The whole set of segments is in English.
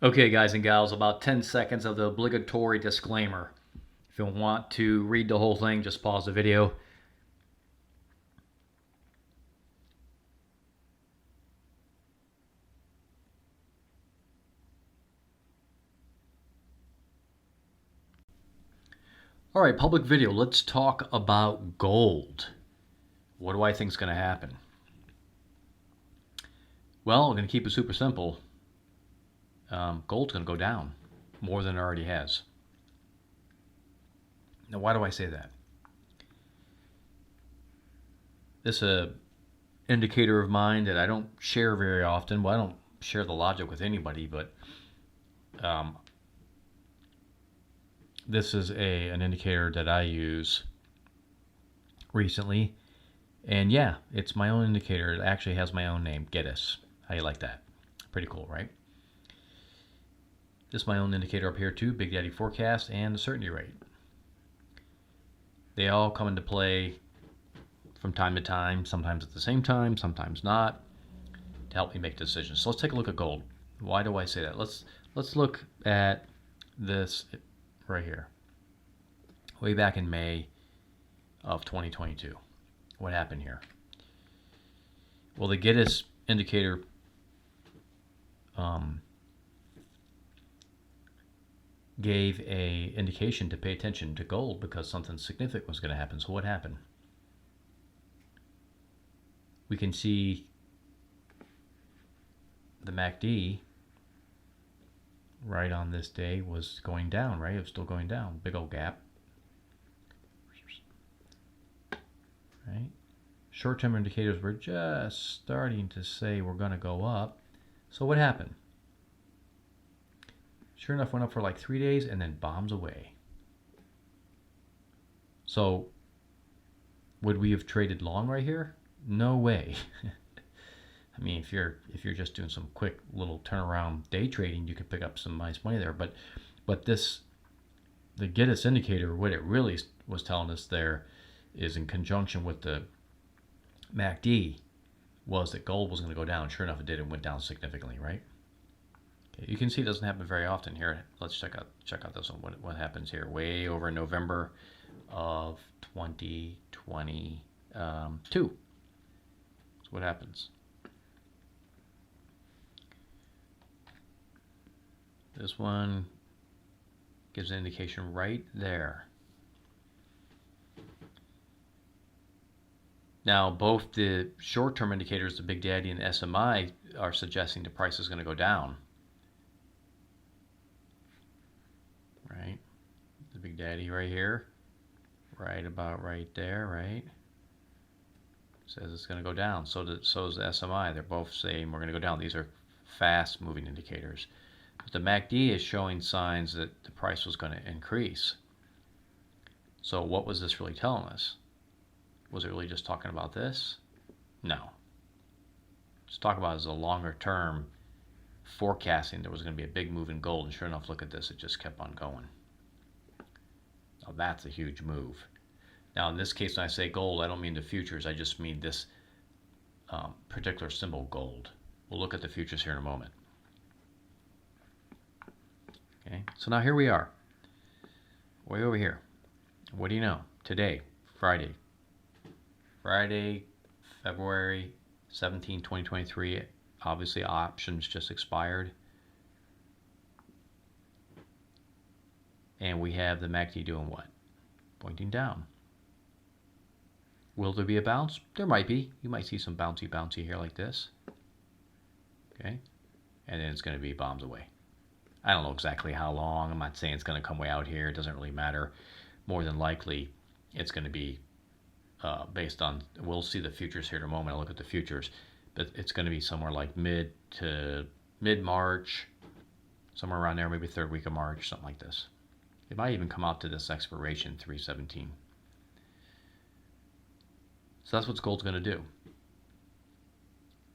Okay, guys and gals, about 10 seconds of the obligatory disclaimer. If you want to read the whole thing, just pause the video. All right, public video. Let's talk about gold. What do I think is going to happen? Well, I'm going to keep it super simple. Gold's going to go down more than it already has. Now, why do I say that? This is an indicator of mine that I don't share very often. Well, I don't share the logic with anybody, but this is an indicator that I use recently. And yeah, it's my own indicator. It actually has my own name, Geddes. How you like that? Pretty cool, right? This is my own indicator up here too, Big Daddy Forecast and the certainty rate. They all come into play from time to time, sometimes at the same time, sometimes not, to help me make decisions. So let's take a look at gold. Why do I say that? Let's look at this right here. Way back in May of 2022. What happened here? Well, the Geddes indicator gave a indication to pay attention to gold because something significant was going to happen. So what happened? We can see the MACD right on this day was going down, right? It was still going down. Big old gap. Right? Short-term indicators were just starting to say we're going to go up. So what happened? Sure enough, went up for like 3 days and then bombs away. So would we have traded long right here? No way. I mean, if you're just doing some quick little turnaround day trading, you could pick up some nice money there. But the Geddes indicator, what it really was telling us there is in conjunction with the MACD was that gold was going to go down. Sure enough, it did. It went down significantly, right? Okay, you can see it doesn't happen very often here. Let's check out this one. What happens here? Way over in November of 2022. So what happens? This one gives an indication right there. Now, both the short-term indicators, the Big Daddy and the SMI, are suggesting the price is going to go down. Right? The Big Daddy right here, right about right there, right? Says it's going to go down. So is the SMI. They're both saying we're going to go down. These are fast-moving indicators. But the MACD is showing signs that the price was going to increase. So what was this really telling us? Was it really just talking about this? No. It's talking about as a longer term forecasting there was going to be a big move in gold, and sure enough, look at this, it just kept on going. Now that's a huge move. Now in this case, when I say gold, I don't mean the futures, I just mean this particular symbol, gold. We'll look at the futures here in a moment. Okay, so now here we are, way over here. What do you know? Today, Friday, February 17, 2023. Obviously, options just expired. And we have the MACD doing what? Pointing down. Will there be a bounce? There might be. You might see some bouncy here like this. Okay? And then it's going to be bombs away. I don't know exactly how long. I'm not saying it's going to come way out here. It doesn't really matter. More than likely, it's going to be based on, we'll see the futures here in a moment. I'll look at the futures, but it's going to be somewhere like mid to mid-March, somewhere around there, maybe third week of March, something like this. It might even come out to this expiration, 317. So that's what gold's going to do.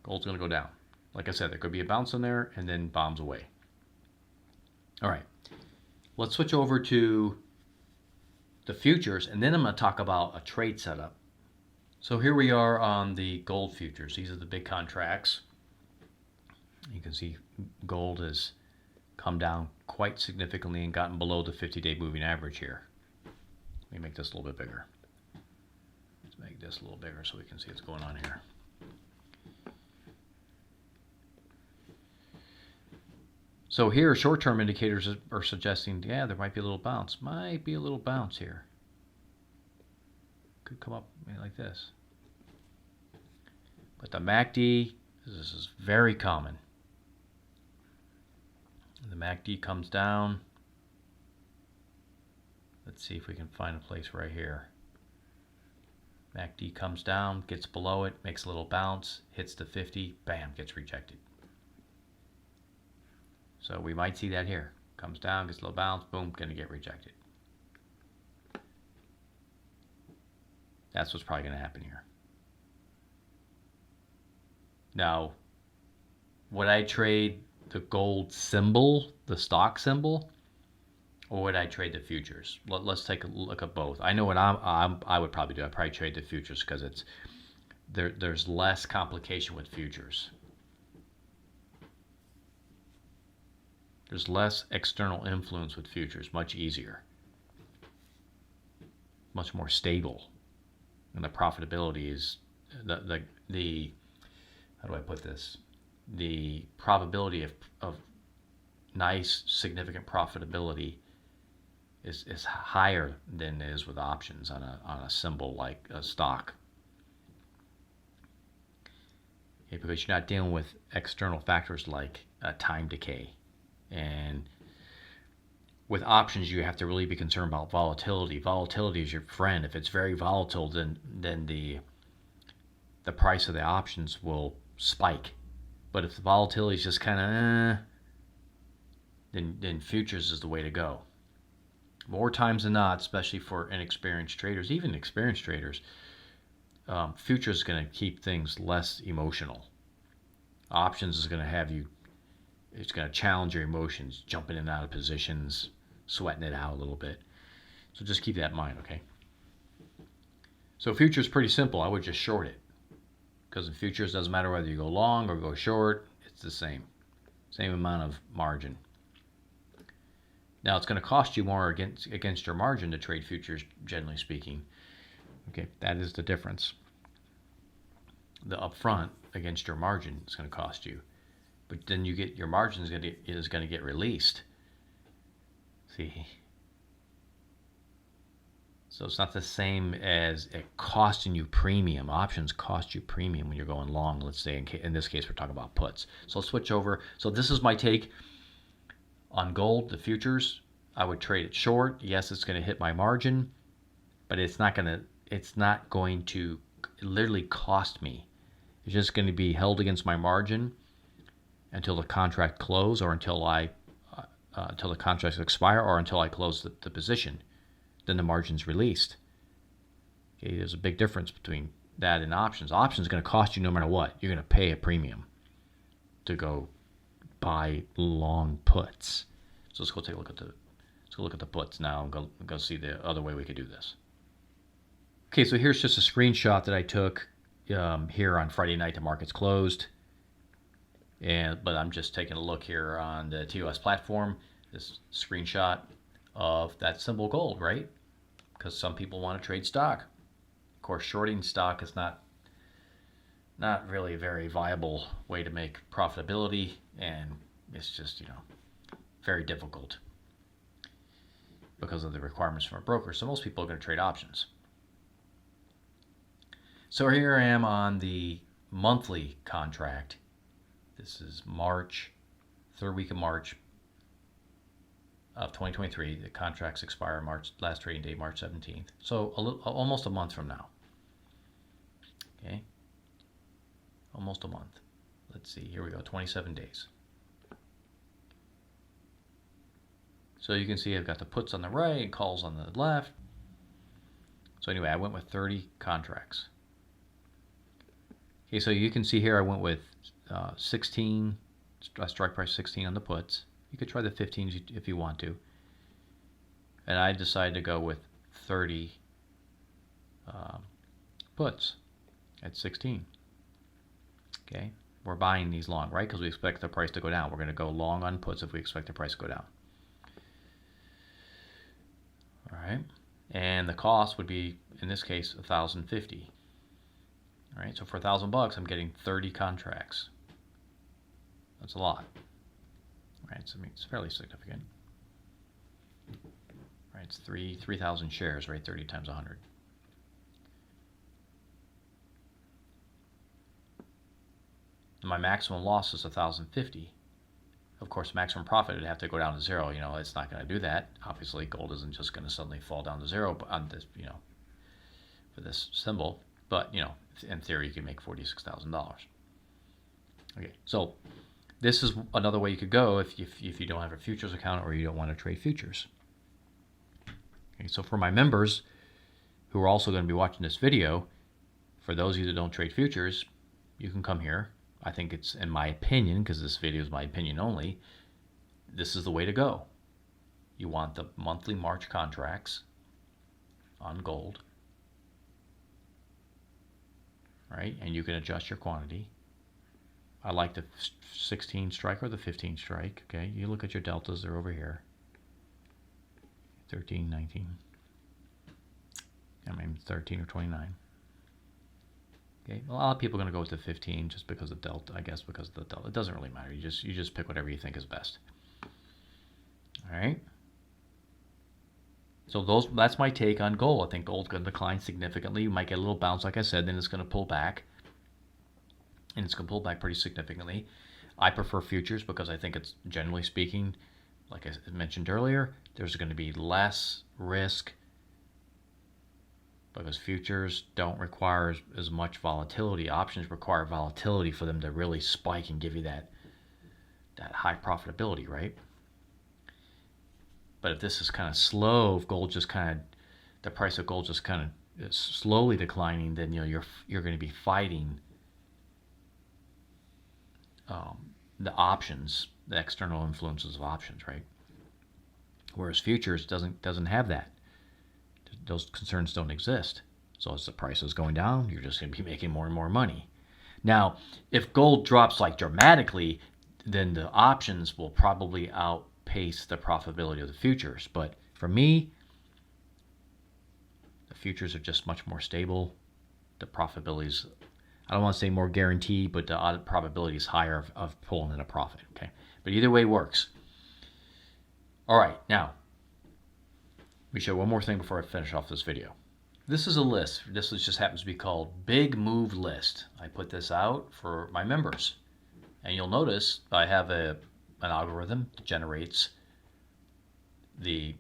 Gold's going to go down. Like I said, there could be a bounce in there and then bombs away. All right, let's switch over to the futures, and then I'm going to talk about a trade setup. So here we are on the gold futures. These are the big contracts. You can see gold has come down quite significantly and gotten below the 50-day moving average here. Let me make this a little bit bigger. Let's make this a little bigger so we can see what's going on here. So here, short-term indicators are suggesting, yeah, there might be a little bounce. Might be a little bounce here. Could come up like this. But the MACD, this is very common. The MACD comes down. Let's see if we can find a place right here. MACD comes down, gets below it, makes a little bounce, hits the 50, bam, gets rejected. So we might see that here. Comes down, gets a little bounce, boom, going to get rejected. That's what's probably going to happen here. Now, would I trade the gold symbol, the stock symbol, or would I trade the futures? Let's take a look at both. I know what I would probably do. I'd probably trade the futures because it's there's less complication with futures. There's less external influence with futures, much easier, much more stable, and the profitability is the how do I put this? The probability of nice significant profitability is higher than it is with options on a symbol like a stock. Okay, because you're not dealing with external factors like time decay. And with options, you have to really be concerned about volatility. Volatility is your friend. If it's very volatile, then the price of the options will spike. But if the volatility is just kind of then futures is the way to go. More times than not, especially for inexperienced traders, even experienced traders, futures is going to keep things less emotional. Options is going to have you. It's going to challenge your emotions, jumping in and out of positions, sweating it out a little bit. So just keep that in mind, okay? So futures is pretty simple. I would just short it. Because in futures, doesn't matter whether you go long or go short, it's the same. Same amount of margin. Now, it's going to cost you more against your margin to trade futures, generally speaking. Okay, that is the difference. The upfront against your margin is going to cost you. But then you get your margin is going to get released. See? So it's not the same as it costing you premium. Options cost you premium when you're going long. Let's say in this case we're talking about puts. So let's switch over. So this is my take on gold, the futures. I would trade it short. Yes, it's going to hit my margin, but it's not going to literally cost me. It's just going to be held against my margin until the contract close, or until the contracts expire, or until I close the position. Then the margin's released. Okay, there's a big difference between that and options. Options is going to cost you no matter what. You're going to pay a premium to go buy long puts. So let's go take a look at the puts now and go see the other way we could do this. Okay, so here's just a screenshot that I took here on Friday night. The market's closed. But I'm just taking a look here on the TOS platform, this screenshot of that symbol gold, right? Because some people want to trade stock. Of course, shorting stock is not really a very viable way to make profitability, and it's just, very difficult because of the requirements from a broker. So most people are going to trade options. So here I am on the monthly contract. This is March, third week of March of 2023. The contracts expire last trading day, March 17th. So almost a month from now. Okay. Almost a month. Let's see, here we go, 27 days. So you can see I've got the puts on the right, calls on the left. So anyway, I went with 30 contracts. Okay, so you can see here I went with 16, strike price 16 on the puts. You could try the 15s if you want to. And I decided to go with 30 puts at 16. Okay, We're buying these long, right? Because we expect the price to go down. We're going to go long on puts if we expect the price to go down. All right. And the cost would be, in this case, $1,050. All right. So for $1,000, I'm getting 30 contracts. That's a lot. All right. So I mean, it's fairly significant. All right. It's 3,000 shares, right? 30 times 100. My maximum loss is 1,050. Of course, maximum profit would have to go down to zero. You know, it's not going to do that. Obviously, gold isn't just going to suddenly fall down to zero on this, you know, for this symbol. But, you know, in theory, you can make $46,000. Okay, so this is another way you could go if you don't have a futures account or you don't want to trade futures. Okay, so for my members who are also going to be watching this video, for those of you that don't trade futures, you can come here. I think it's, in my opinion, because this video is my opinion only, this is the way to go. You want the monthly March contracts on gold, right? And you can adjust your quantity. I like the 16 strike or the 15 strike, okay? You look at your deltas, they're over here. 13, 19. I mean 13 or 29. Okay, a lot of people are going to go with the 15 just because of delta, I guess because of the delta. It doesn't really matter. You just pick whatever you think is best. All right. So that's my take on gold. I think gold's going to decline significantly. You might get a little bounce, like I said, then it's going to pull back. And it's going to pull back pretty significantly. I prefer futures because I think it's, generally speaking, like I mentioned earlier, there's going to be less risk because futures don't require as much volatility. Options require volatility for them to really spike and give you that high profitability, right? But if this is kind of slow, if gold just kind of, the price of gold just kind of is slowly declining, then you know you're going to be fighting the options, the external influences of options, right? Whereas futures doesn't have that. Those concerns don't exist. So as the price is going down, you're just going to be making more and more money. Now, if gold drops like dramatically, then the options will probably outpace the profitability of the futures. But for me, the futures are just much more stable. The profitability, I don't want to say more guaranteed, but the probability is higher of pulling in a profit. Okay, but either way works. All right, now let me show one more thing before I finish off this video. This is a list. This just happens to be called Big Move List. I put this out for my members, and you'll notice I have an algorithm that generates the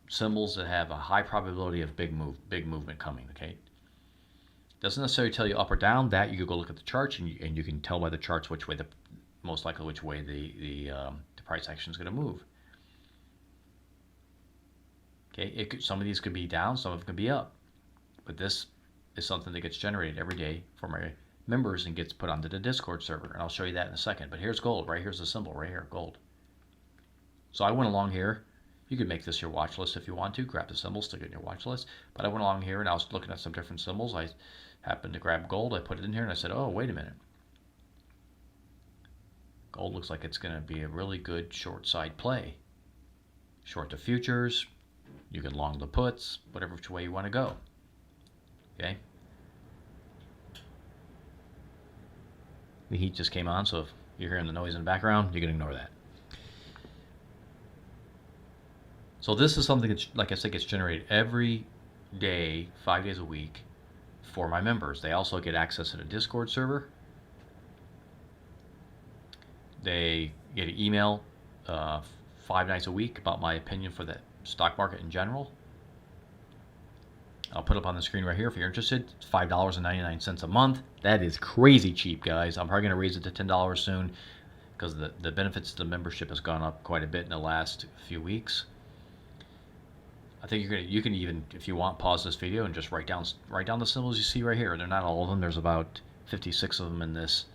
symbols that have a high probability of big movement coming. Okay. Doesn't necessarily tell you up or down. That you could go look at the charts and you can tell by the charts which way most likely which way the price action is going to move. Okay, some of these could be down, some of them could be up, but this is something that gets generated every day for my members and gets put onto the Discord server, and I'll show you that in a second. But here's gold, right? Here's the symbol right here, gold. So I went along here. You could make this your watch list if you want to. Grab the symbol, stick it in your watch list. But I went along here and I was looking at some different symbols. I happened to grab gold. I put it in here and I said, oh, wait a minute. Gold looks like it's going to be a really good short side play. Short the futures. You can long the puts, whatever which way you want to go. Okay. The heat just came on, so if you're hearing the noise in the background, you can ignore that. So this is something that, like I said, gets generated every day, 5 days a week for my members. They also get access to the Discord server. They get an email 5 nights a week about my opinion for the stock market in general. I'll put up on the screen right here if you're interested. It's $5.99 a month. That is crazy cheap, guys. I'm probably going to raise it to $10 soon because the benefits to the membership has gone up quite a bit in the last few weeks. I think you can even, if you want, pause this video and just write down the symbols you see right here. They're not all of them. There's about 56 of them in this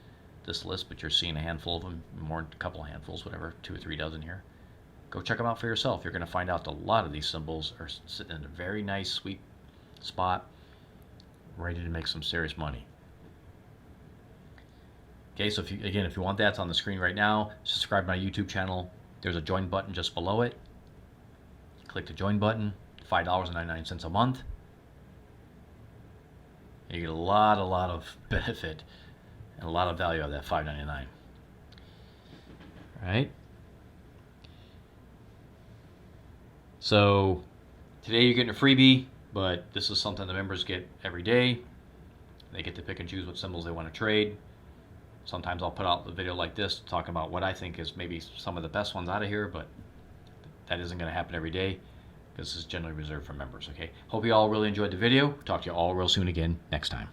list, but you're seeing a handful of them, more a couple of handfuls, whatever, 2 or 3 dozen here. Go check them out for yourself. You're going to find out a lot of these symbols are sitting in a very nice, sweet spot, ready to make some serious money. Okay, so if you want that, it's on the screen right now. Subscribe to my YouTube channel. There's a join button just below it. Click the join button. $5.99 a month. You get a lot of benefit and a lot of value out of that $5.99. Right? So today you're getting a freebie, but this is something the members get every day. They get to pick and choose what symbols they want to trade. Sometimes I'll put out a video like this talking about what I think is maybe some of the best ones out of here, but that isn't going to happen every day because this is generally reserved for members. Okay. Hope you all really enjoyed the video. Talk to you all real soon again next time.